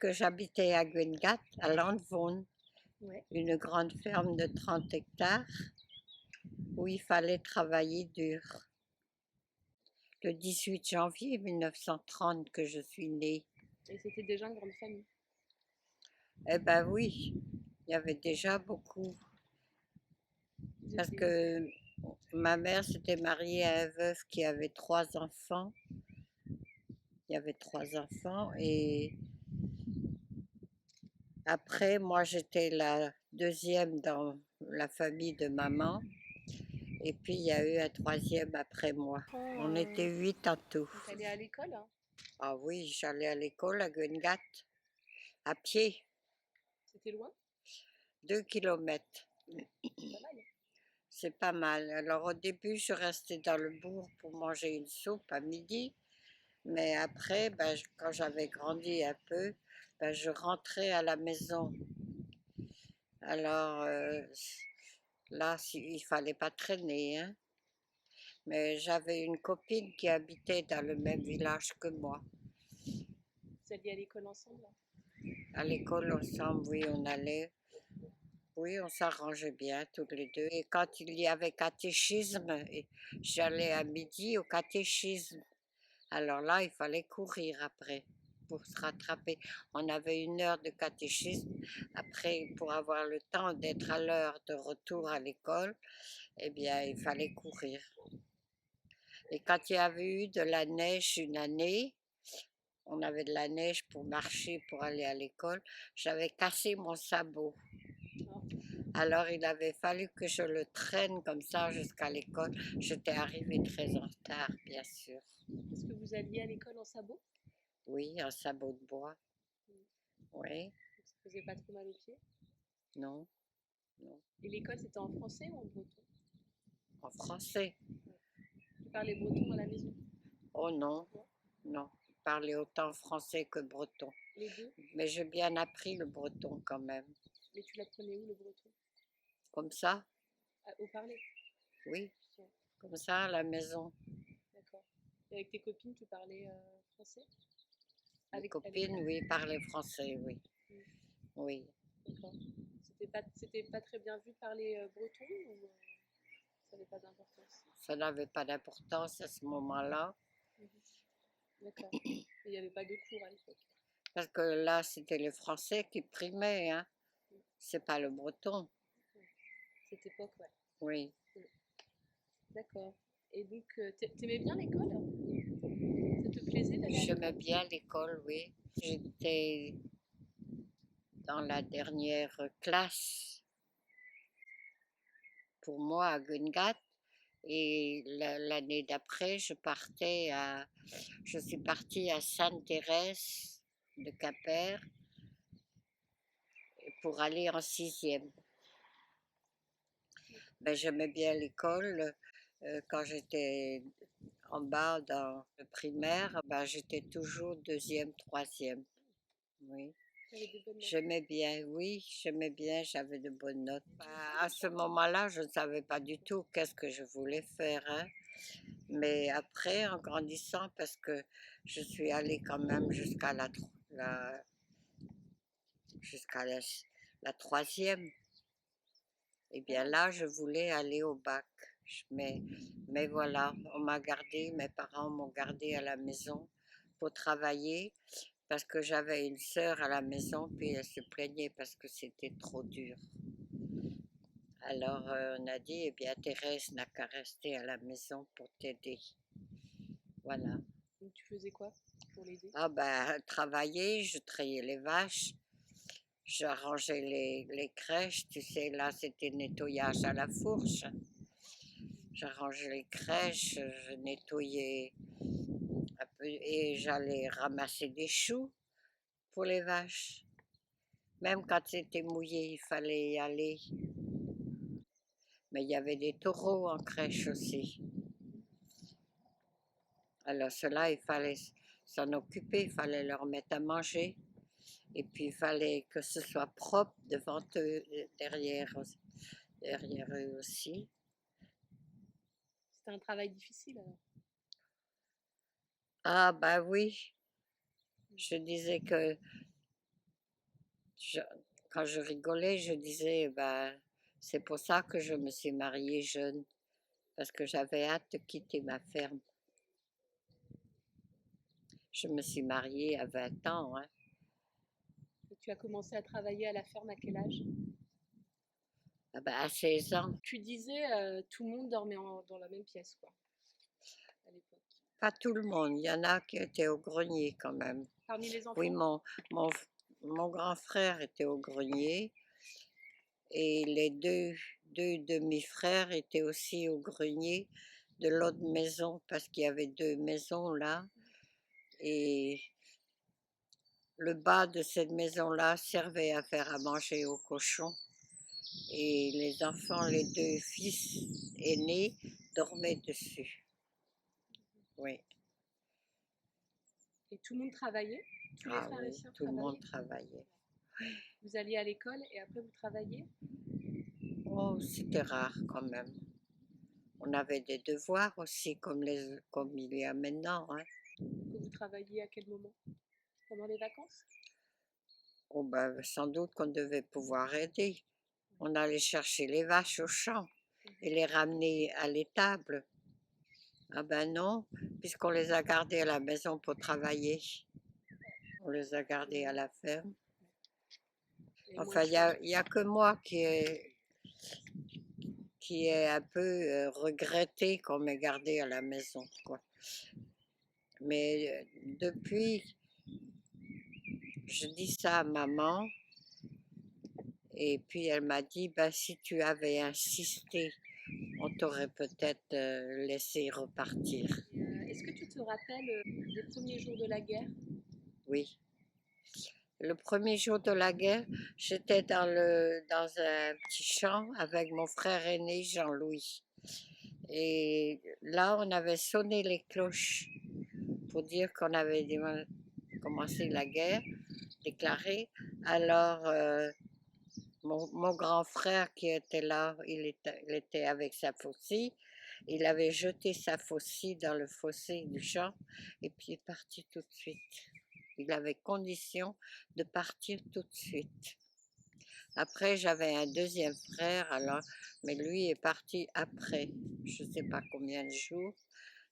que j'habitais à Guingamp, à Landvaun, Ouais. une grande ferme de 30 hectares où il fallait travailler dur. Le 18 janvier 1930 que je suis née. Et c'était déjà une grande famille. Eh ben oui, il y avait déjà beaucoup. Vous Parce étiez... que ma mère s'était mariée à un veuf qui avait 3 enfants. Il y avait 3 enfants et après, moi j'étais la deuxième dans la famille de maman. Et puis, il y a eu un troisième après moi. Quand On était 8 en tout. vous êtes allé à l'école, hein, Ah oui, j'allais à l'école à Guingamp, à pied, c'était loin, 2 kilomètres. c'est pas mal. C'est pas mal. Alors au début, je restais dans le bourg pour manger une soupe à midi. Mais après, ben, quand j'avais grandi un peu, ben, je rentrais à la maison. Alors là, il fallait pas traîner, hein. Mais j'avais une copine qui habitait dans le même village que moi. Vous alliez à l'école ensemble, hein. À l'école ensemble, oui, on allait. Oui, on s'arrangeait bien tous les deux. Et quand il y avait catéchisme, j'allais à midi au catéchisme. Alors là, il fallait courir après pour se rattraper. On avait 1 heure de catéchisme. Après, pour avoir le temps d'être à l'heure de retour à l'école, eh bien, il fallait courir. Et quand il y avait eu de la neige une année, on avait de la neige pour marcher, pour aller à l'école, j'avais cassé mon sabot. Alors il avait fallu que je le traîne comme ça jusqu'à l'école. J'étais arrivée très en retard, bien sûr. Est-ce que vous alliez à l'école en sabot? Oui, un sabot de bois. Oui, Ça faisait pas trop mal aux pieds? non, non. Et l'école, c'était en français ou en breton? En français. Tu parlais breton à la maison? Oh non, Non. non. Je parlais autant français que breton. Les deux? Mais j'ai bien appris le breton quand même. Mais tu l'apprenais où le breton? Comme ça, Au parler? oui, Ouais, comme ça à la maison. d'accord. Et avec tes copines, tu parlais français? Mes Avec copines, elles? oui, parlaient français, oui. Mm, Oui. d'accord. C'était pas très bien vu de parler breton ou ça n'avait pas d'importance? Ça n'avait pas d'importance à ce moment-là. Mhm. D'accord. Et il n'y avait pas de cours à l'époque. Parce que là, c'était le français qui primait, hein. Mm. C'est pas le breton. Ouais. Cette époque, ouais. Oui. Mm. D'accord. Et donc, t'aimais bien l'école? Ça te plaisait d'aller à J'aimais l'école? bien l'école, oui. J'étais dans la dernière classe pour moi à Gungat. Et l'année d'après, je suis partie à Sainte-Thérèse de Quimper pour aller en sixième. Ben, j'aimais bien l'école. Quand j'étais en bas dans le primaire, ben, j'étais toujours deuxième, troisième. Oui. T'avais des bonnes notes. J'aimais bien, oui, j'aimais bien, j'avais de bonnes notes. Ben, à ce moment-là, je ne savais pas du tout qu'est-ce que je voulais faire, hein. Mais après, en grandissant, parce que je suis allée quand même jusqu'à la troisième, et bien là, je voulais aller au bac. Mais voilà, on m'a gardé, mes parents m'ont gardé à la maison pour travailler parce que j'avais une sœur à la maison, puis elle se plaignait parce que c'était trop dur. Alors on a dit, eh bien Thérèse n'a qu'à rester à la maison pour t'aider. Voilà. Donc, tu faisais quoi pour l'aider? Ah ben, travailler, je trayais les vaches, j'arrangeais les crèches, tu sais, là c'était nettoyage à la fourche. J'arrangeais les crèches, je nettoyais un peu et j'allais ramasser des choux pour les vaches. Même quand c'était mouillé, il fallait y aller. Mais il y avait des taureaux en crèche aussi. Alors cela, il fallait s'en occuper, il fallait leur mettre à manger. Et puis il fallait que ce soit propre devant eux, derrière eux aussi. C'était un travail difficile alors. Ah bah oui, je disais que je- quand je rigolais, je disais, bah, c'est pour ça que je me suis mariée jeune, parce que j'avais hâte de quitter ma ferme. Je me suis mariée à 20 ans, hein. Et tu as commencé à travailler à la ferme à quel âge? Ah bah, à 16 ans. Tu disais tout le monde dormait dans la même pièce, quoi, à l'époque. Pas tout le monde, il y en a qui étaient au grenier quand même. Parmi les Oui, enfants? mon, mon grand frère était au grenier et les deux demi-frères étaient aussi au grenier de l'autre maison parce qu'il y avait deux maisons là. Et le bas de cette maison-là servait à faire à manger aux cochons. Et les enfants, les deux fils aînés, dormaient dessus. Oui. Et tout le monde travaillait? Tous les Ah frères et oui, sœurs tout le monde travaillaient? travaillait. Vous alliez à l'école et après vous travailliez? Oh, c'était rare quand même. On avait des devoirs aussi, comme il y a maintenant, hein. Que vous travailliez à quel moment? Pendant les vacances? Oh, ben, sans doute qu'on devait pouvoir aider. On allait chercher les vaches au champ et les ramener à l'étable. Ah ben non, puisqu'on les a gardées à la maison pour travailler. On les a gardées à la ferme. Et moins Enfin, de choix. il y a que moi qui est un peu regretté qu'on m'ait gardé à la maison, quoi. Mais depuis, je dis ça à maman, et puis elle m'a dit, bah, si tu avais insisté, on t'aurait peut-être laissé repartir. Est-ce que tu te rappelles des premiers jours de la guerre? Oui. Le premier jour de la guerre, j'étais dans un petit champ avec mon frère aîné Jean-Louis. Et là, on avait sonné les cloches pour dire qu'on avait commencé la guerre, déclarée. Alors, mon grand frère qui était là, il était avec sa faucille. Il avait jeté sa faucille dans le fossé du champ et puis il est parti tout de suite. Il avait condition de partir tout de suite. Après, j'avais un deuxième frère, alors, mais lui est parti après. Je ne sais pas combien de jours,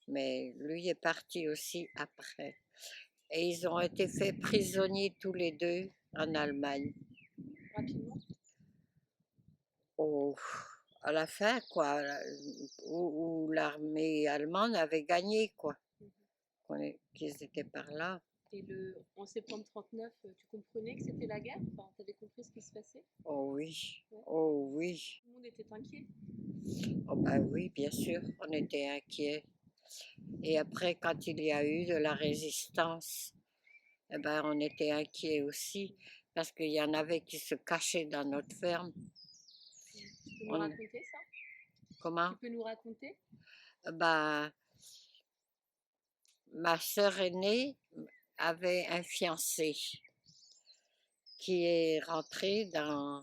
mais lui est parti aussi après. Et ils ont été faits prisonniers tous les deux en Allemagne. Rapidement? Au, à la fin, quoi, où l'armée allemande avait gagné, quoi, qu'ils étaient par là. Et en septembre 39, tu comprenais que c'était la guerre? Enfin, tu avais compris ce qui se passait? Oh oui, Ouais. oh oui, Tout le monde était inquiet. oh ben oui, bien sûr, on était inquiets. Et après, quand il y a eu de la résistance, eh ben, on était inquiets aussi, parce qu'il y en avait qui se cachaient dans notre ferme. Tu peux nous On- raconter ça? comment? Tu peux nous raconter? Ben, ma sœur aînée avait un fiancé qui est rentré dans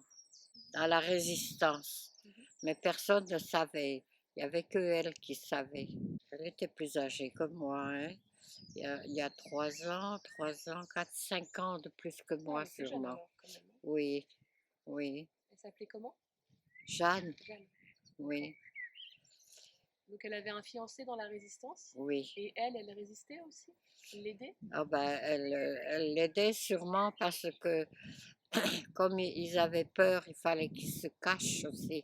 la résistance. Mais personne ne savait. Il n'y avait que elle qui savait. Elle était plus âgée que moi, hein. Il y a 3 ans, 4, 5 ans de plus que Ah, moi, elle était jeune sûrement. alors, quand même, hein. Oui, oui. Elle s'appelait comment? Jeanne, Jeanne. oui, Donc elle avait un fiancé dans la résistance oui. et elle résistait aussi? Elle l'aidait? Ah ben, elle l'aidait sûrement parce que comme ils avaient peur, il fallait qu'ils se cachent aussi.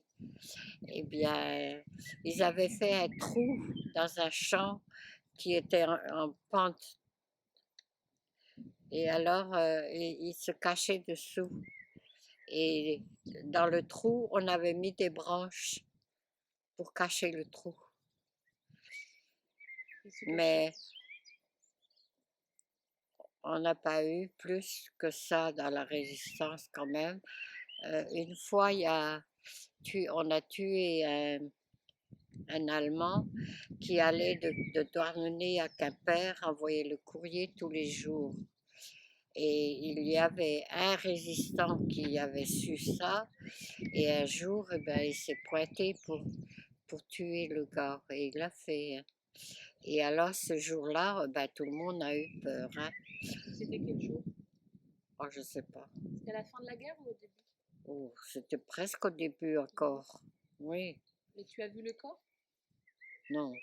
Eh bien, ils avaient fait un trou dans un champ qui était en pente. Et alors, ils se cachaient dessous. Et dans le trou, on avait mis des branches pour cacher le trou. Ils se cachaient. Mais on n'a pas eu plus que ça dans la résistance quand même. Une fois, on a tué un Allemand qui allait de Douarnenez à Quimper envoyer le courrier tous les jours. Et il y avait un résistant qui avait su ça, et un jour, eh ben, il s'est pointé pour tuer le gars, et il l'a fait, hein. Et alors, ce jour-là, ben, tout le monde a eu peur, hein. C'était quel jour? Oh, je sais pas. C'était à la fin de la guerre ou au début? Oh, c'était presque au début encore. Oui, Mais tu as vu le corps? non.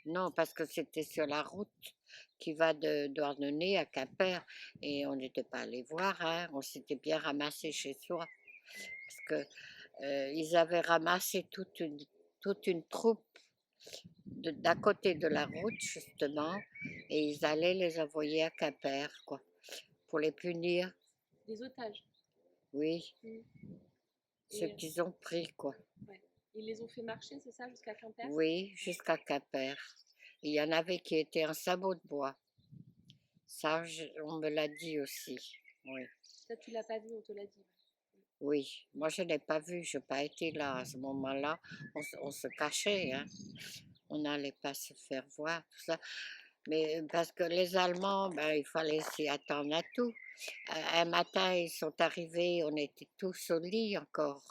Non, parce que c'était sur la route qui va de Douarnenez à Quimper et on n'était pas allé voir, hein, on s'était bien ramassé chez soi. Parce que ils avaient ramassé toute une troupe d'à côté de la route, justement, et ils allaient les envoyer à Quimper, quoi, pour les punir. Des otages. Oui, ceux Et qu'ils ont pris, quoi. ouais. Ils les ont fait marcher, c'est ça, jusqu'à Quimper? Oui, jusqu'à Quimper. Il y en avait qui étaient en sabot de bois. Ça, on me l'a dit aussi. Oui. Ça, tu l'as pas vu, on te l'a dit. Oui, moi je n'ai pas vu, je n'ai pas été là à ce moment-là. On se cachait, hein. On n'allait pas se faire voir, tout ça. Mais parce que les Allemands, ben, il fallait s'y attendre à tout. Un matin, ils sont arrivés, on était tous au lit encore.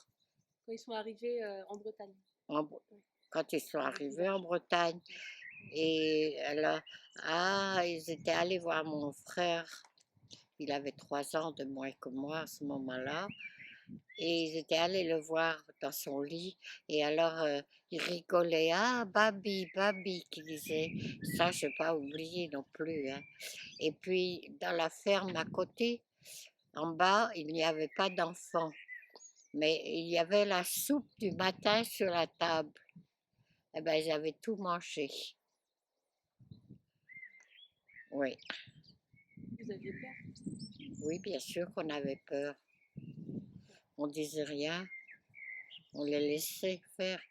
Quand ils sont arrivés en Bretagne. en Bre- Ouais, Quand ils sont dans votre arrivés en village. Bretagne. Ouais. Et là, ils étaient allés voir mon frère. Il avait 3 ans de moins que moi à ce moment-là. Et ils étaient allés le voir dans son lit. Et alors, il rigolait. Ah, Babi, Babi, qui disait. Ça, je n'ai pas oublié non plus, hein. Et puis, dans la ferme à côté, en bas, il n'y avait pas d'enfants. Mais il y avait la soupe du matin sur la table. Eh bien, j'avais tout mangé. Oui, Vous aviez peur? oui, bien sûr qu'on avait peur. On disait rien. On les laissait faire.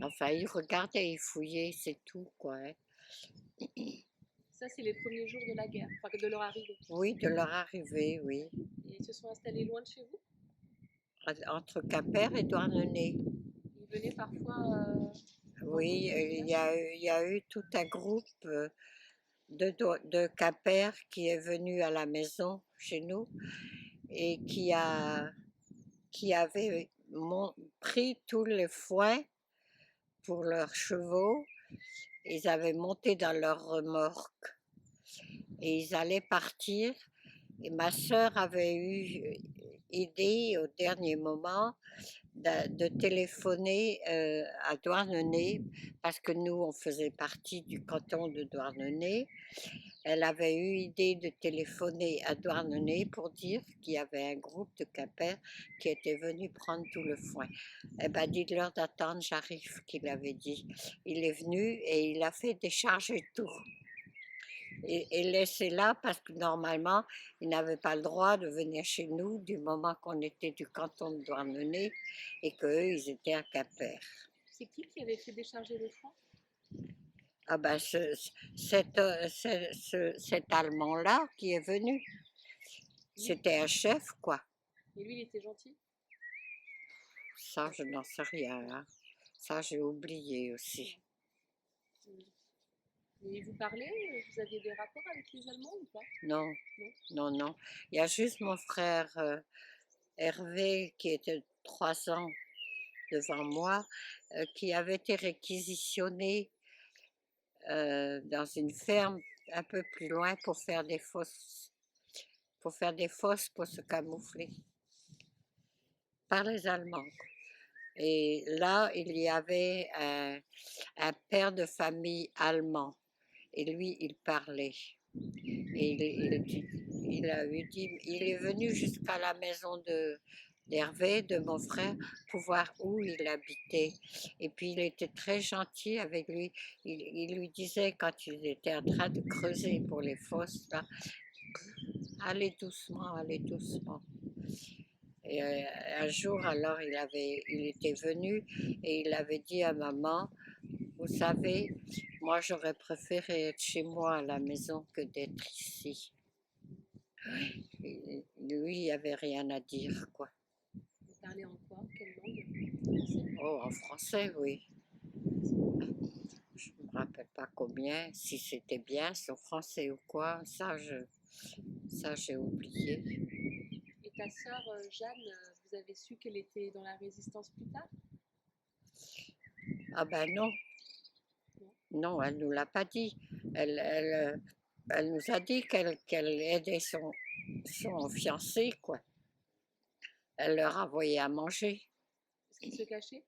Enfin, ils regardaient, ils fouillaient, c'est tout, quoi, hein. Ça, c'est les premiers jours de la guerre, enfin de leur arrivée. Oui, de leur arrivée, oui. Et ils se sont installés loin de chez vous? Entre Quimper et Douarnenez. Ils venaient parfois dans Oui, d'autres villages? il y a eu tout un groupe de Quimper qui est venu à la maison chez nous et qui avait pris tous les foins pour leurs chevaux. Ils avaient monté dans leur remorque et ils allaient partir. Et ma sœur avait eu idée au dernier moment de téléphoner à Douarnenez, parce que nous, on faisait partie du canton de Douarnenez. Elle avait eu idée de téléphoner à Douarnenez pour dire qu'il y avait un groupe de Quimper qui était venu prendre tout le foin. Eh bien, dites-leur d'attendre, j'arrive, qu'il avait dit. Il est venu et il a fait décharger tout. Et laisser là parce que normalement, ils n'avaient pas le droit de venir chez nous du moment qu'on était du canton de Douarnenez et qu'eux, ils étaient à Quimper. C'est qui avait fait décharger le foin? Ah ben, cet Allemand-là qui est venu, c'était un chef, quoi. Et lui, il était gentil? Ça, je n'en sais rien, hein. Ça, j'ai oublié aussi. Et vous parlez? Vous aviez des rapports avec les Allemands ou pas? Non, Non? non, non. Il y a juste mon frère Hervé qui était 3 ans devant moi, qui avait été réquisitionné dans une ferme un peu plus loin pour se camoufler par les Allemands. Et là, il y avait un père de famille allemand. Et lui, il parlait. Et il est venu jusqu'à la maison d'Hervé, de mon frère, pour voir où il habitait. Et puis il était très gentil avec lui. Il lui disait quand il était en train de creuser pour les fosses, là, allez doucement, allez doucement. Et un jour, alors, il était venu et il avait dit à maman, vous savez, moi j'aurais préféré être chez moi à la maison que d'être ici. Et lui, il n'y avait rien à dire, quoi. Vous parlez en quoi? Quelle langue? Français? Oh, en français, oui. Je ne me rappelle pas combien, si c'était bien son français ou quoi, ça j'ai oublié. Et ta sœur Jeanne, vous avez su qu'elle était dans la résistance plus tard? Ah ben non, Non? non, elle ne nous l'a pas dit. Elle nous a dit qu'elle aidait son fiancé, quoi. Elle leur envoyait à manger. Est-ce qu'il se cachait?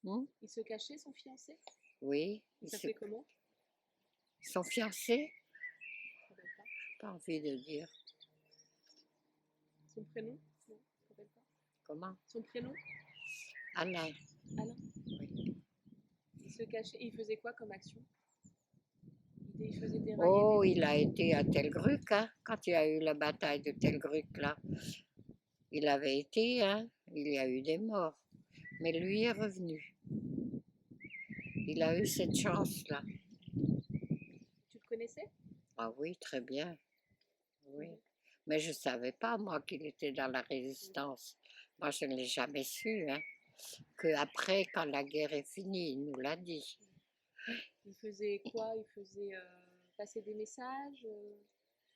Hmm. Il se cachait, son fiancé? Oui, Il s'appelait comment? son fiancé, Je ne rappelle pas. pas envie de dire. Son prénom? Non, je ne rappelle pas. Comment? Son prénom? Alain. Alain. Oui. Il se cachait. Et il faisait quoi comme action? Il faisait dérailler Oh, des... il a été à Telgruc, hein, quand il y a eu la bataille de Telgruc, là. Il avait été, hein, il y a eu des morts. Mais lui est revenu. Il a eu cette chance-là. Tu le connaissais? Ah oui, très bien. Oui. Mhm. Mais je ne savais pas, moi, qu'il était dans la résistance. Moi, je ne l'ai jamais su, hein. Qu'après, quand la guerre est finie, il nous l'a dit. Il faisait quoi? Il faisait passer des messages?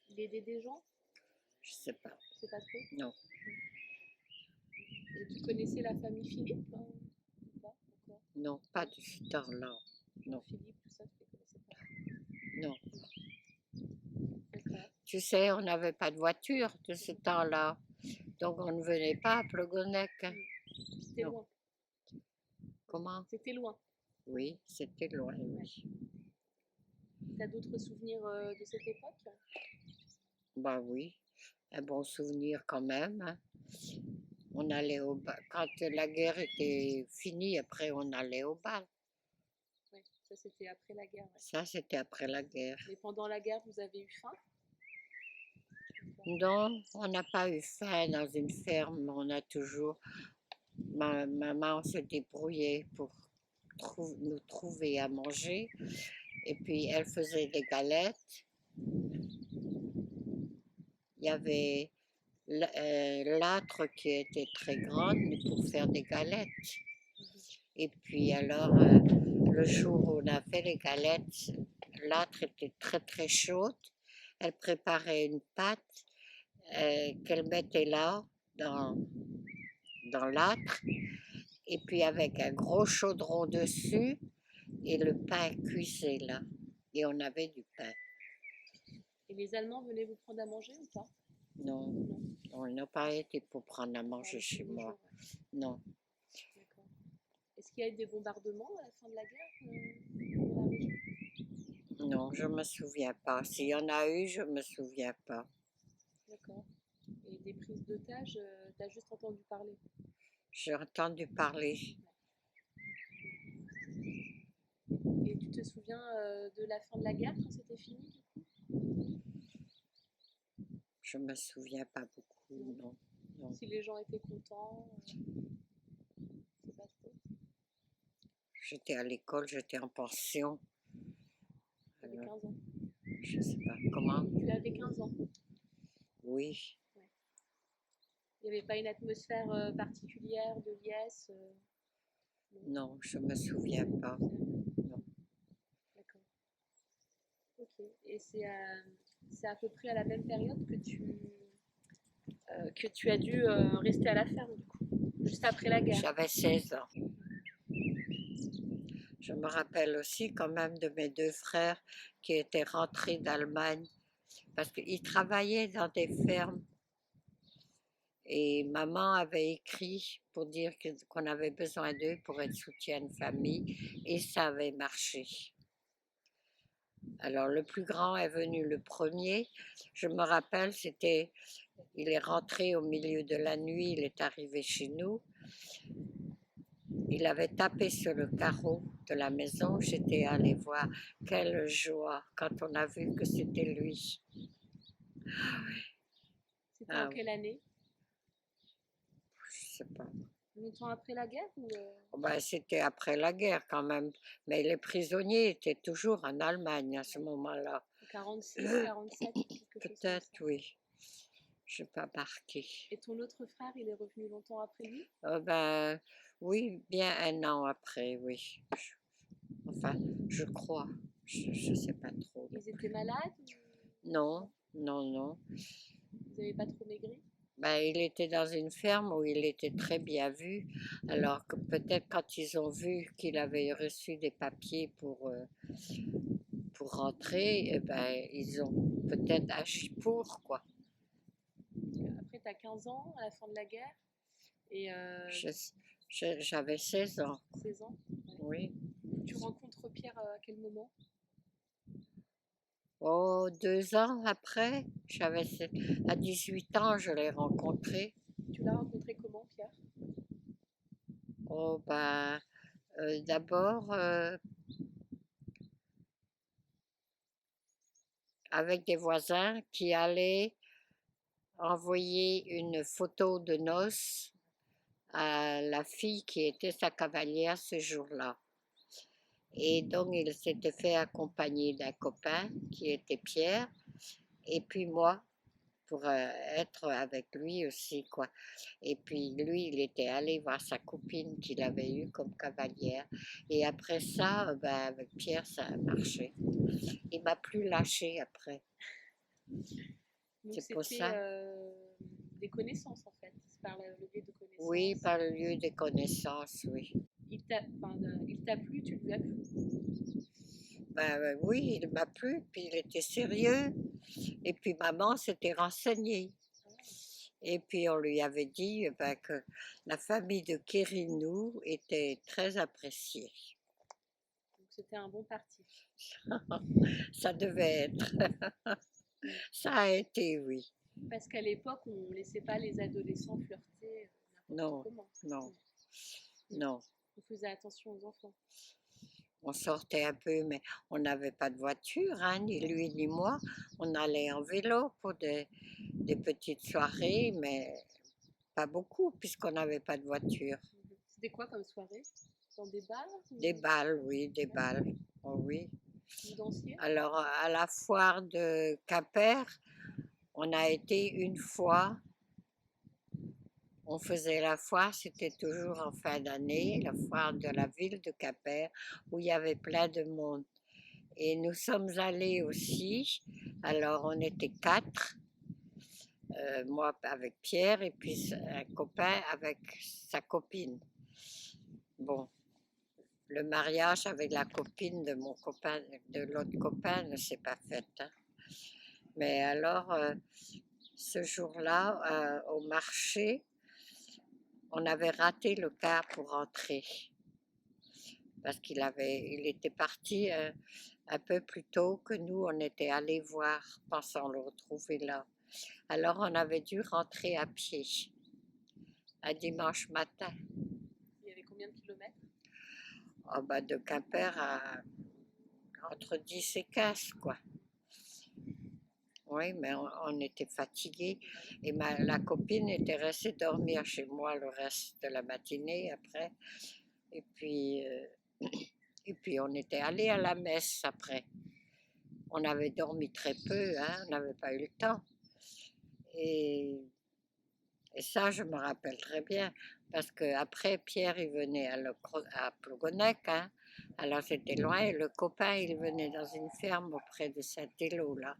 Il aidait des gens? Je ne sais pas. Je sais pas trop. Non. Et tu connaissais la famille Philippe? Ou pas encore? Non, pas de ce temps-là. Non. Philippe, tout ça, tu les connaissais pas? Non. D'accord. Tu sais, on n'avait pas de voiture de ce temps-là. Donc, on ne venait pas à Plogonec. C'était Non. loin. Comment? C'était loin. Oui, c'était loin, oui. Tu as d'autres souvenirs de cette époque? Bah oui, un bon souvenir quand même, hein. On allait au bal. Quand la guerre était finie, après, on allait au bal. Oui, ça c'était après la guerre. Ouais. Ça, c'était après la guerre. Mais pendant la guerre, vous avez eu faim? Non, on n'a pas eu faim dans une ferme. On a toujours... Ma maman se débrouillait pour nous trouver à manger. Et puis, elle faisait des galettes. Il y avait l'âtre qui était très grande pour faire des galettes. Et puis alors, le jour où on a fait les galettes, l'âtre était très très chaude. Elle préparait une pâte qu'elle mettait là, dans l'âtre, et puis avec un gros chaudron dessus, et le pain cuisait là. Et on avait du pain. Et les Allemands venaient vous prendre à manger ou pas? Non, Non. on n'a pas été pour prendre à manger Ah, chez moi. jours, ouais. Non. D'accord. Est-ce qu'il y a eu des bombardements à la fin de la guerre dans la région? Non, je ne me souviens pas. S'il y en a eu, je ne me souviens pas. D'accord. Et des prises d'otages, tu as juste entendu parler? J'ai entendu parler. Et tu te souviens de la fin de la guerre quand c'était fini du coup? Je ne me souviens pas beaucoup, non. Non. Si les gens étaient contents, c'est pas trop. J'étais à l'école, j'étais en pension. Tu avais 15 ans. Je ne sais pas comment. Tu avais 15 ans. Oui. Ouais. Il n'y avait pas une atmosphère particulière de liesse? Non, je ne me souviens pas. Non. D'accord. Ok. Et c'est à peu près à la même période que tu as dû rester à la ferme, du coup, juste après la guerre. J'avais 16 ans. Je me rappelle aussi quand même de mes deux frères qui étaient rentrés d'Allemagne parce qu'ils travaillaient dans des fermes. Et maman avait écrit pour dire qu'on avait besoin d'eux pour être soutien de famille et ça avait marché. Alors le plus grand est venu le premier. Je me rappelle, il est rentré au milieu de la nuit, il est arrivé chez nous. Il avait tapé sur le carreau de la maison. J'étais allée voir. Quelle joie quand on a vu que c'était lui. C'était en quelle année? Je ne sais pas. Longtemps après la guerre ou Ben, c'était après la guerre quand même. Mais les prisonniers étaient toujours en Allemagne à ce moment-là. 46, 47, quelque chose comme ça. Peut-être, oui. Je n'ai pas marqué. Et ton autre frère, il est revenu longtemps après lui? Ben, oui, bien un an après, oui. Enfin, je crois. Je ne sais pas trop. Ils étaient malades? Non, non, non. Ils n'avaient pas trop maigri? Ben, il était dans une ferme où il était très bien vu, alors que peut-être quand ils ont vu qu'il avait reçu des papiers pour rentrer, eh ben, ils ont peut-être agi pour, quoi. tu as 15 ans à la fin de la guerre et Je- j'avais 16 ans, 16 ans. Ouais. oui. Tu rencontres Pierre à quel moment? Oh, 2 ans après, à 18 ans, je l'ai rencontré. Tu l'as rencontré comment, Pierre? Oh, bah, d'abord, avec des voisins qui allaient envoyer une photo de noces à la fille qui était sa cavalière ce jour-là. Et donc, il s'était fait accompagner d'un copain qui était Pierre, et puis moi, pour être avec lui aussi, quoi. Et puis lui, il était allé voir sa copine qu'il avait eue comme cavalière. Et après ça, ben, avec Pierre, ça a marché. Il m'a plus lâché après. Donc C'est pour c'était ça. des connaissances en fait, c'est par le biais de Oui, connaissances. par le lieu des connaissances, oui. Il t'a plu, tu lui as plu. Ben, oui, il m'a plu, puis il était sérieux. Et puis maman s'était renseignée. Et puis on lui avait dit ben, que la famille de Kérinou était très appréciée. Donc c'était un bon parti. Ça devait être. Ça a été, oui. Parce qu'à l'époque, on ne laissait pas les adolescents flirter n'importe Non, comment. non, Mm. non. On faisait attention aux enfants. On sortait un peu, mais on n'avait pas de voiture, hein, ni lui ni moi. On allait en vélo pour des petites soirées, mais pas beaucoup, puisqu'on n'avait pas de voiture. C'était quoi comme soirée? Dans des bars Des balles, oui, des balles. Oh, oui. Vous dansiez? Alors, à la foire de Quimper, on a été une fois. On faisait la foire, c'était toujours en fin d'année, la foire de la ville de Quimper, où il y avait plein de monde. Et nous sommes allés aussi, alors on était 4, moi avec Pierre et puis un copain avec sa copine. Bon, le mariage avec la copine de mon copain, de l'autre copain, ne s'est pas fait, hein. Mais alors, ce jour-là, au marché, on avait raté le car pour rentrer parce il était parti un peu plus tôt que nous, on était allés voir, pensant le retrouver là. Alors on avait dû rentrer à pied, un dimanche matin. Il y avait combien de kilomètres? Oh, bah, de Quimper à entre 10 et 15, quoi. Oui, mais on était fatigués. Et la copine était restée dormir chez moi le reste de la matinée après. Et puis, et puis on était allé à la messe après. On avait dormi très peu, hein, on n'avait pas eu le temps. Et, et ça, je me rappelle très bien, parce qu'après, Pierre, il venait à Plougonec, hein, alors c'était loin, et le copain, il venait dans une ferme auprès de Saint-Élo, là.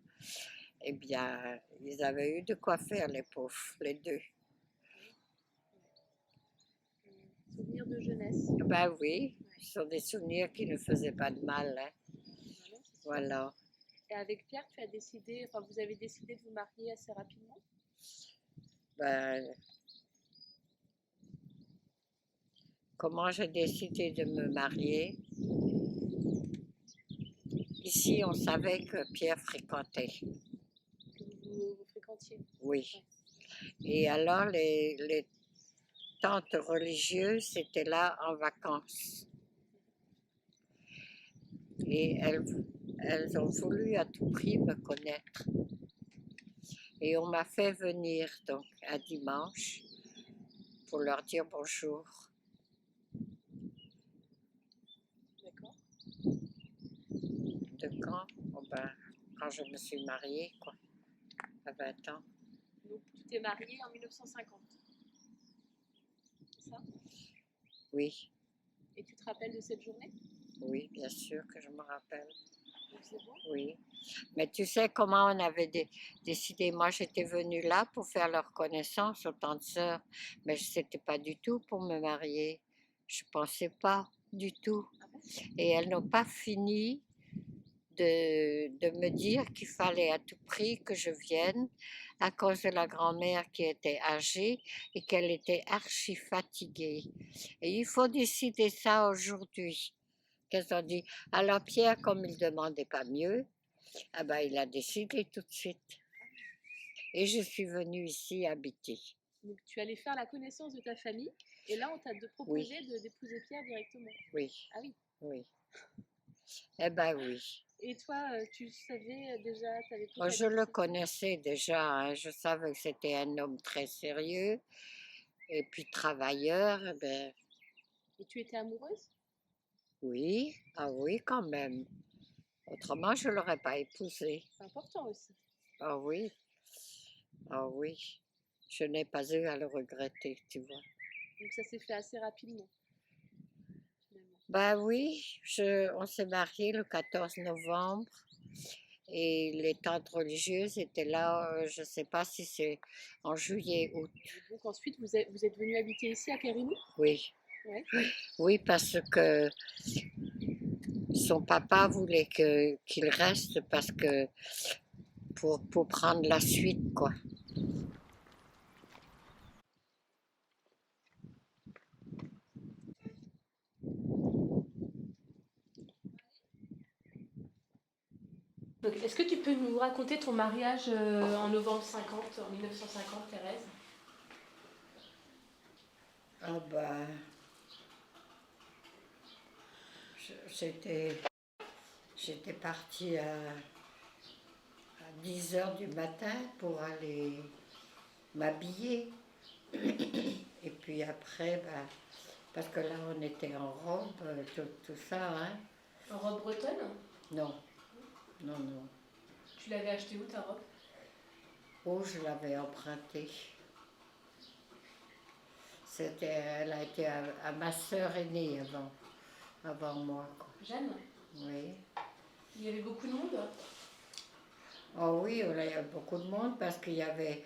Eh bien, ils avaient eu de quoi faire, les pauvres, les deux. Souvenirs de jeunesse. Ben oui, ce sont des souvenirs qui ne faisaient pas de mal, hein. Voilà. Et avec Pierre, tu as décidé, enfin vous avez décidé de vous marier assez rapidement? Ben, comment j'ai décidé de me marier? Ici, on savait que Pierre fréquentait. Que vous fréquentiez? Oui. Ouais. Et alors, les tantes religieuses étaient là en vacances. Et elles ont voulu à tout prix me connaître. Et on m'a fait venir donc un dimanche pour leur dire bonjour. D'accord. De quand? Oh ben, quand je me suis mariée, quoi, à 20 ans. Donc tu t'es mariée en 1950. C'est ça? Oui, Et tu te rappelles de cette journée? oui, bien sûr que je me rappelle. Donc c'est beau. Oui. Mais tu sais comment on avait décidé? Moi, j'étais venue là pour faire leur connaissance autant de sœurs, mais ce n'était pas du tout pour me marier. Je ne pensais pas du tout. Ah bon? Et elles n'ont pas fini de me dire qu'il fallait à tout prix que je vienne à cause de la grand-mère qui était âgée et qu'elle était archi fatiguée. Et il faut décider ça aujourd'hui. Qu'elles ont dit, alors Pierre, comme il ne demandait pas mieux, ah ben, il a décidé tout de suite. Et je suis venue ici habiter. Donc tu allais faire la connaissance de ta famille et là on t'a proposé d'épouser Pierre directement. Oui, Ah oui. oui. Eh ben oui. Et toi, tu savais déjà, tu avais pris Moi, ta je le décision? connaissais déjà, hein. Je savais que c'était un homme très sérieux et puis travailleur. Eh ben, Et tu étais amoureuse? oui, ah oui, quand même. Autrement, je ne l'aurais pas épousé. C'est important aussi. Ah oui, ah oui. Je n'ai pas eu à le regretter, tu vois. Donc ça s'est fait assez rapidement, finalement. Ben oui, on s'est mariés le 14 novembre et les tantes religieuses étaient là, je ne sais pas si c'est en juillet, août. Et donc ensuite, vous êtes venu habiter ici à Périgny? Oui, Ouais. oui, parce que son papa voulait qu'il reste parce que pour prendre la suite, quoi. Donc, est-ce que tu peux nous raconter ton mariage en novembre 50, en 1950, Thérèse? Ah ben, j'étais partie à 10 heures du matin pour aller m'habiller. Et puis après, ben, parce que là on était en robe, tout ça, hein. En robe bretonne? Non, non, non. Tu l'avais achetée où ta robe? Oh, je l'avais empruntée. Elle a été à ma sœur aînée avant moi, quoi. Jeanne? Oui. Il y avait beaucoup de monde? Oh oui, il y a beaucoup de monde parce qu'il y avait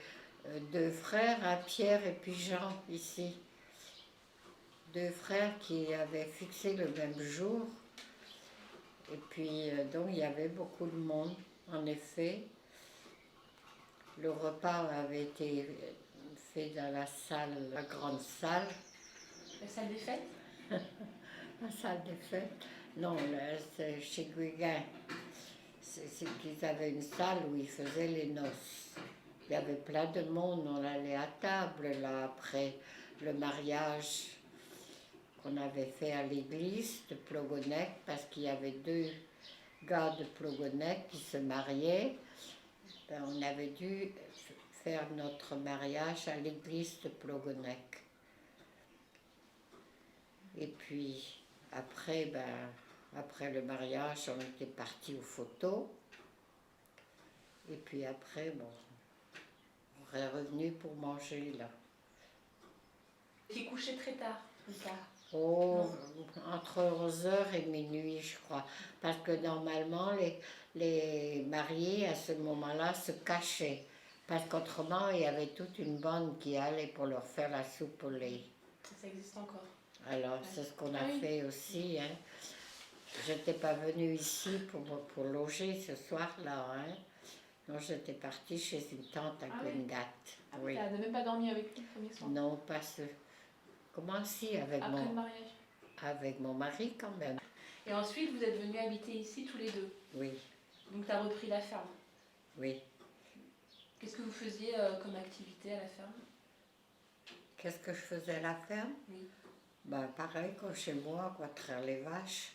deux frères, hein, Pierre et puis Jean, ici. Deux frères qui avaient fixé le même jour. Et puis, donc, il y avait beaucoup de monde, en effet. Le repas avait été fait dans la salle, la grande salle. La salle des fêtes? La salle des fêtes. Non, là, c'est chez Guéguin. C'est qu'ils avaient une salle où ils faisaient les noces. Il y avait plein de monde, on allait à table là après le mariage qu'on avait fait à l'église de Plogonec, parce qu'il y avait deux gars de Plogonec qui se mariaient. Ben, on avait dû faire notre mariage à l'église de Plogonec. Et puis après, ben, après le mariage, on était partis aux photos. Et puis après, bon, on est revenu pour manger là. Qui couchait très tard, plus tard. Oh, entre 11 h et minuit, je crois. Parce que normalement, les mariés à ce moment-là se cachaient. Parce qu'autrement, il y avait toute une bande qui allait pour leur faire la soupe au lait. Ça existe encore. Alors, Ouais. c'est ce qu'on a Ah oui. fait aussi. Hein. Je n'étais pas venue ici pour loger ce soir-là. Hein. Non, j'étais partie chez une tante à Glengat. Ah Oui. Tu n'as même pas dormi avec lui le premier soir? Non, pas ce. Comment si, Après le mariage? Avec mon mari quand même. Et ensuite, vous êtes venus habiter ici tous les deux? Oui, Donc tu as repris la ferme? oui. Qu'est-ce que vous faisiez comme activité à la ferme? Qu'est-ce que je faisais à la ferme? Oui. Ben, pareil comme chez moi, quoi, traire les vaches.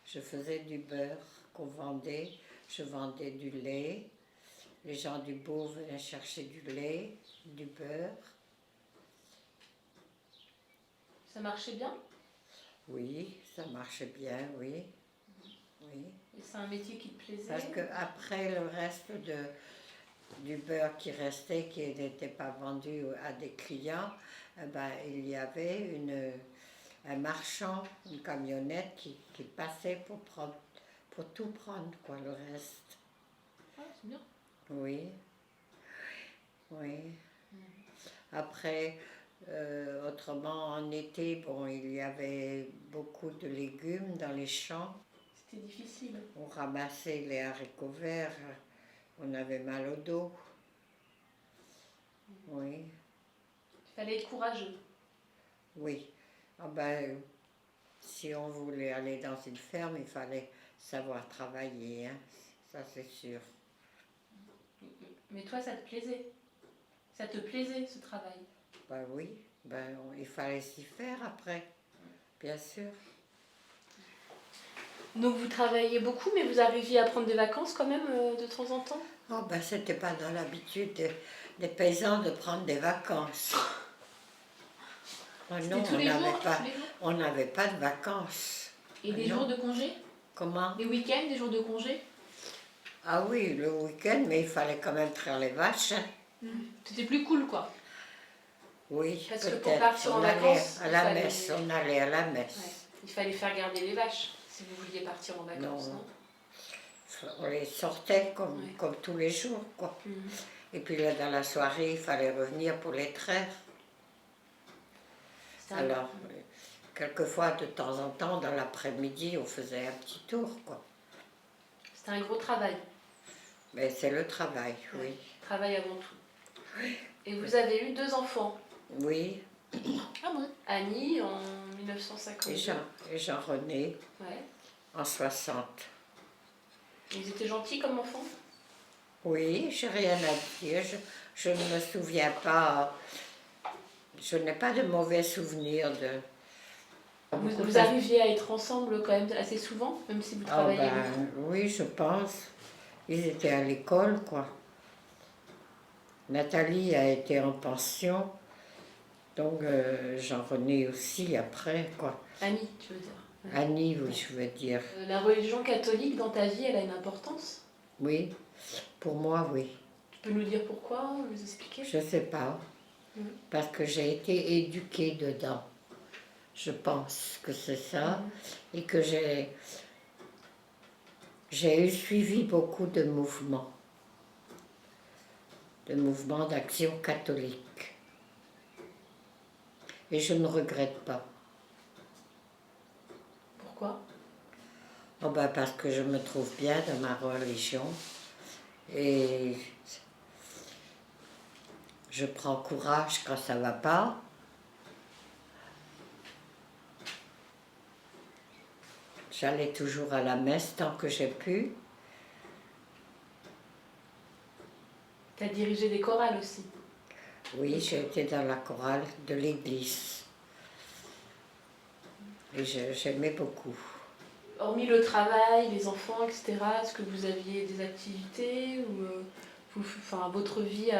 Je faisais du beurre qu'on vendait. Je vendais du lait. Les gens du bourg venaient chercher du lait, du beurre. Ça marchait bien? Oui, ça marchait bien, oui. Oui. Et c'est un métier qui te plaisait? Parce qu'après le reste du beurre qui restait, qui n'était pas vendu à des clients, ben, il y avait un marchand, une camionnette qui passait pour tout prendre, quoi, le reste. Ah, c'est bien. Oui, oui. Mm. Après, autrement, en été, bon, il y avait beaucoup de légumes dans les champs. C'était difficile. On ramassait les haricots verts, on avait mal au dos. Oui, Il fallait être courageux. oui. Ah ben, si on voulait aller dans une ferme, il fallait savoir travailler, hein. Ça c'est sûr. Mais toi, ça te plaisait? Ça te plaisait, ce travail? Ben oui, il fallait s'y faire après, bien sûr. Donc vous travailliez beaucoup, mais vous arriviez à prendre des vacances quand même de temps en temps? Oh ben, c'était pas dans l'habitude des paysans de prendre des vacances. Oh C'était non, tous les jours, tous les jours? on n'avait pas de vacances. Et Ah des non. jours de congé? Comment? Des week-ends, des jours de congé? Ah oui, le week-end, mais il fallait quand même traire les vaches, hein. C'était plus cool, quoi. Oui, Parce que pour peut-être. partir en On allait vacances, à il la fallait... messe, on allait à la Ouais. messe. Il fallait faire garder les vaches si vous vouliez partir en vacances, Non. non? On les sortait comme, Ouais. comme tous les jours, quoi. Mhm. Et puis là, dans la soirée, il fallait revenir pour les traire. C'était un- Alors, quelquefois, de temps en temps, dans l'après-midi, on faisait un petit tour, quoi. C'était un gros travail. Mais c'est le travail, oui. Travail avant tout. Et vous avez eu 2 enfants. Oui, Ah bon? Annie en 1952. et Jean-René Ouais. en 60. Ils étaient gentils comme enfants? Oui, j'ai rien à dire. Je ne me souviens pas. Je n'ai pas de mauvais souvenirs de. Vous arriviez à être ensemble quand même assez souvent, même si vous travailliez beaucoup? Oui, je pense. Ils étaient à l'école, quoi. Nathalie a été en pension, donc Jean-René aussi après, quoi. Annie, tu veux dire? Ouais. Annie, oui, je veux dire. La religion catholique dans ta vie, elle a une importance? Oui, pour moi, oui. Tu peux nous dire pourquoi, nous expliquer? Je sais pas, parce que j'ai été éduquée dedans. Je pense que c'est ça, et que j'ai eu suivi beaucoup de mouvements d'action catholique. Et je ne regrette pas. Pourquoi? Oh ben parce que je me trouve bien dans ma religion et je prends courage quand ça va pas. J'allais toujours à la messe tant que j'ai pu. Tu as dirigé des chorales aussi? Oui, j'ai été dans la chorale de l'église. Et j'aimais beaucoup. Hormis le travail, les enfants, etc., est-ce que vous aviez des activités ou votre vie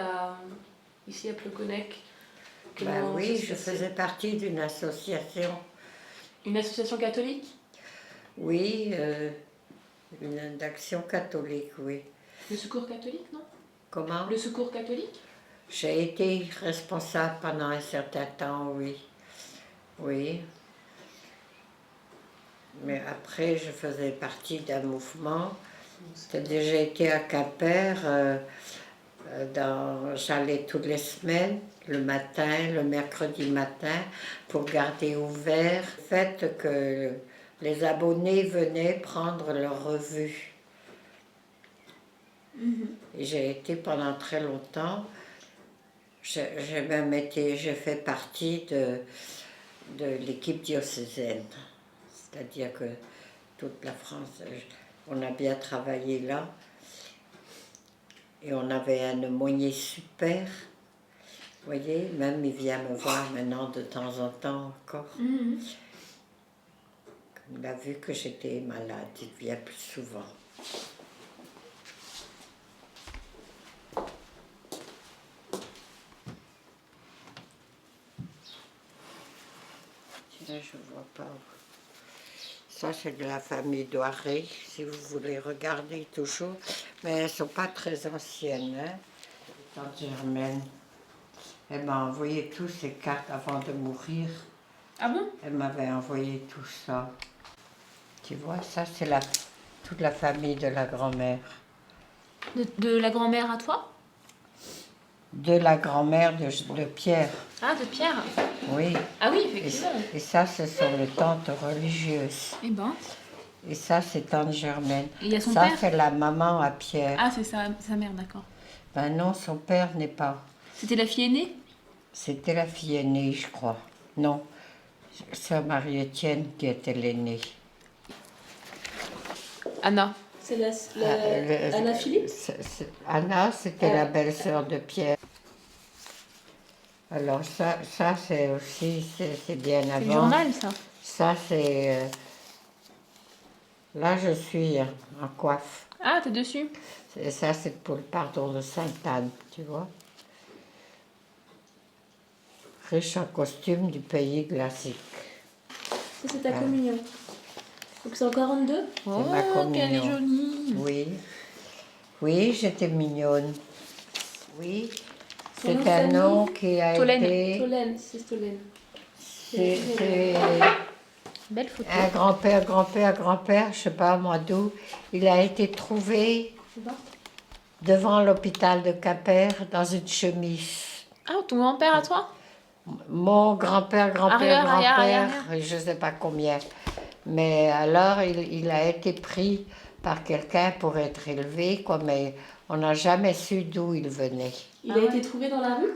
ici à Plogonec? Oui, je faisais partie d'une association. Une association catholique? Oui, une d'action catholique, oui. Le Secours catholique, non? Comment? Le Secours catholique? J'ai été responsable pendant un certain temps, oui. Oui. Mais après, je faisais partie d'un mouvement. J'ai déjà été à Quimper. J'allais toutes les semaines, le matin, le mercredi matin, pour garder ouvert. Le fait que les abonnés venaient prendre leur revue. Et j'ai été pendant très longtemps. J'ai fait partie de l'équipe diocésaine. C'est-à-dire que toute la France, on a bien travaillé là. Et on avait un aumônier super. Vous voyez, même il vient me voir maintenant de temps en temps encore. Il a vu que j'étais malade, il vient plus souvent. Là, je ne vois pas. Ça, c'est de la famille Doiré, si vous voulez regarder toujours. Mais elles ne sont pas très anciennes, hein. Tante Germaine, elle m'a envoyé tous ces cartes avant de mourir. Ah bon? Elle m'avait envoyé tout ça. Tu vois, ça, c'est toute la famille de la grand-mère. De la grand-mère à toi? De la grand-mère de Pierre. Ah, de Pierre? Oui. Ah oui, effectivement. Et ça, ce sont les tantes religieuses. Eh ben. Et ça, c'est tante Germaine. Et il y a son ça, père? c'est la maman à Pierre. Ah, c'est sa mère, d'accord. Ben non, son père n'est pas. C'était la fille aînée? C'était la fille aînée, je crois. Non, sœur Marie-Étienne qui était l'aînée. Anna. C'est Ah, Anna Philippe? Anna, c'était la belle-sœur de Pierre. Alors ça c'est aussi, c'est bien C'est avant. le journal, ça. Ça, c'est... là, je suis en coiffe. Ah, t'es dessus. Et ça, c'est pour le pardon de Sainte-Anne, tu vois. Riche en costume du pays classique. Ça, c'est ta communion. Donc c'est en 42? Oh, ma communion. qu'elle est jolie. Oui. Oui, j'étais mignonne. Oui. Son nom de C'est un famille? nom qui a Tolène. été... Tolène, c'est Tolène. C'est Belle photo. un grand-père, je sais pas moi d'où. Il a été trouvé C'est bon? devant l'hôpital de Quimper dans une chemise. Ah, ton grand-père à toi? Mon grand-père, Arrière, grand-père, je ne sais pas combien. Mais alors, il a été pris par quelqu'un pour être élevé, quoi, mais on n'a jamais su d'où il venait. Il a été trouvé dans la rue?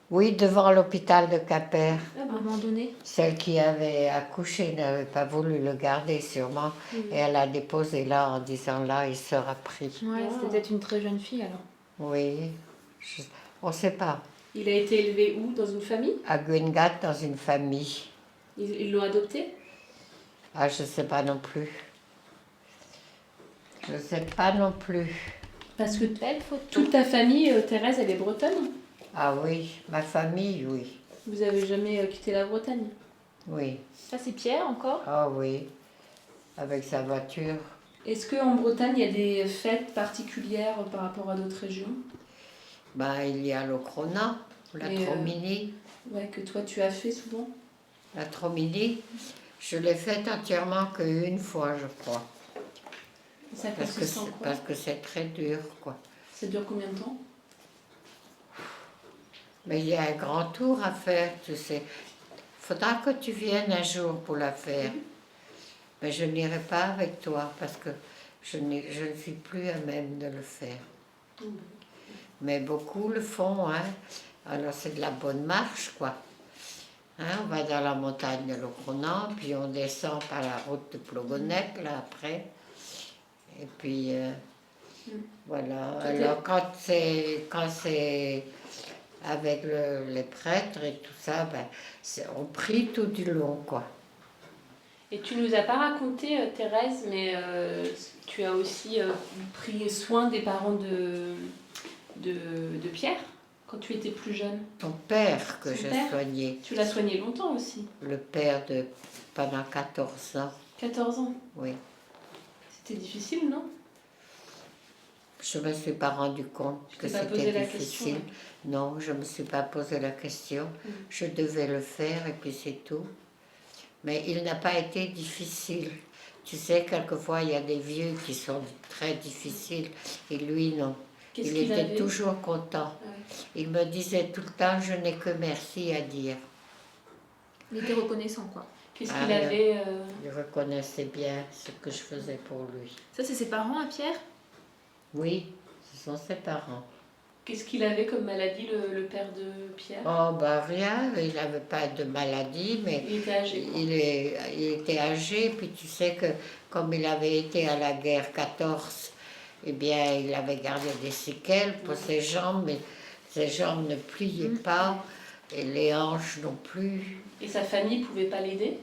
Oui, devant l'hôpital de Quimper. Ah À un bon. moment donné. Celle qui avait accouché n'avait pas voulu le garder sûrement. Et elle a déposé là en disant là, il sera pris. Ouais, Ah. c'était peut-être une très jeune fille alors. Oui, on ne sait pas. Il a été élevé où? Dans une famille? À Guingat, dans une famille. Ils l'ont adopté? Ah, je ne sais pas non plus. Je ne sais pas non plus. Parce que Belle photo. toute ta famille, Thérèse, elle est bretonne? Ah oui, ma famille, oui. Vous avez jamais quitté la Bretagne? Oui. Ça, c'est Pierre encore. Ah oui. Avec sa voiture. Est-ce qu'en Bretagne, il y a des fêtes particulières par rapport à d'autres régions? Ben, il y a l'Ochrona, la Et, Tromini. Ouais, que toi tu as fait souvent? La Tromini, je l'ai faite entièrement qu'une fois, je crois. Ça Parce consiste en quoi? parce que c'est très dur, quoi. Ça dure combien de temps? Mais il y a un grand tour à faire, tu sais. Faudra que tu viennes un jour pour la faire. Mais je n'irai pas avec toi parce que je ne suis plus à même de le faire. Mais beaucoup le font, hein. Alors c'est de la bonne marche, quoi. Hein, on va dans la montagne de l'Ocronan, puis on descend par la route de Plogonec, là, après. Et puis, voilà. Alors quand c'est avec les prêtres et tout ça, ben, on prie tout du long, quoi. Et tu nous as pas raconté, Thérèse, mais tu as aussi pris soin des parents de Pierre quand tu étais plus jeune. Ton père que Son j'ai père? soigné, Tu l'as soigné longtemps aussi, le père de pendant 14 ans, 14 ans. oui. C'était difficile, non? Je ne me suis pas rendu compte que t'es pas c'était posé la difficile. question, Non, je ne me suis pas posé la question. Je devais le faire et puis c'est tout. Mais il n'a pas été difficile. Tu sais, quelquefois, il y a des vieux qui sont très difficiles et lui, non. Qu'est-ce Il qu'il était avait? toujours content. Ouais. Il me disait tout le temps, je n'ai que merci à dire. Il était reconnaissant, quoi. Qu'est-ce Ah, qu'il avait Il reconnaissait bien ce que je faisais pour lui. Ça, c'est ses parents à Pierre? Oui, ce sont ses parents. Qu'est-ce qu'il avait comme maladie, le père de Pierre? Oh, bah rien, il n'avait pas de maladie, mais Il était âgé, quoi. il était âgé, puis tu sais que comme il avait été à la guerre 14, eh bien, il avait gardé des séquelles pour ses jambes, mais ses jambes ne pliaient pas, et les hanches non plus. Et sa famille ne pouvait pas l'aider?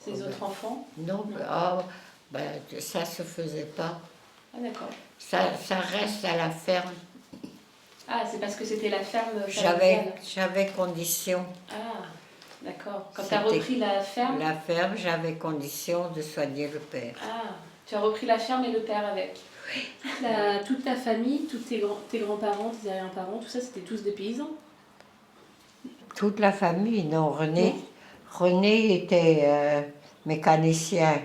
Ses Oh, autres enfants? Non, oh, ben, ça se faisait pas. Ah d'accord. Ça reste à la ferme. Ah, c'est parce que c'était la ferme J'avais familiale. condition. Ah, d'accord. Quand tu as C'était repris la ferme, La ferme, j'avais condition de soigner le père. ah, tu as repris la ferme et le père avec. Toute ta famille, tous tes grands-parents, tes arrière-parents, tout ça, c'était tous des paysans? Toute la famille, non. René, Non. René était mécanicien.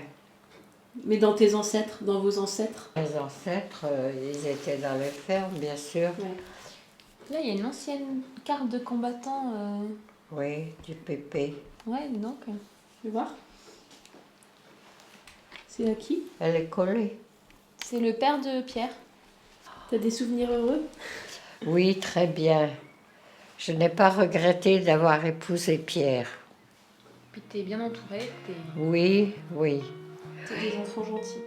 Mais dans tes ancêtres, dans vos ancêtres? Les ancêtres, ils étaient dans les fermes, bien sûr. Ouais. Là, il y a une ancienne carte de combattant. Oui, du pépé. Ouais, donc. Tu veux voir? C'est à qui? Elle est collée. C'est le père de Pierre. T'as des souvenirs heureux? Oui, très bien. Je n'ai pas regretté d'avoir épousé Pierre. Puis tu es bien entourée, Oui, oui. t'es des enfants gentils.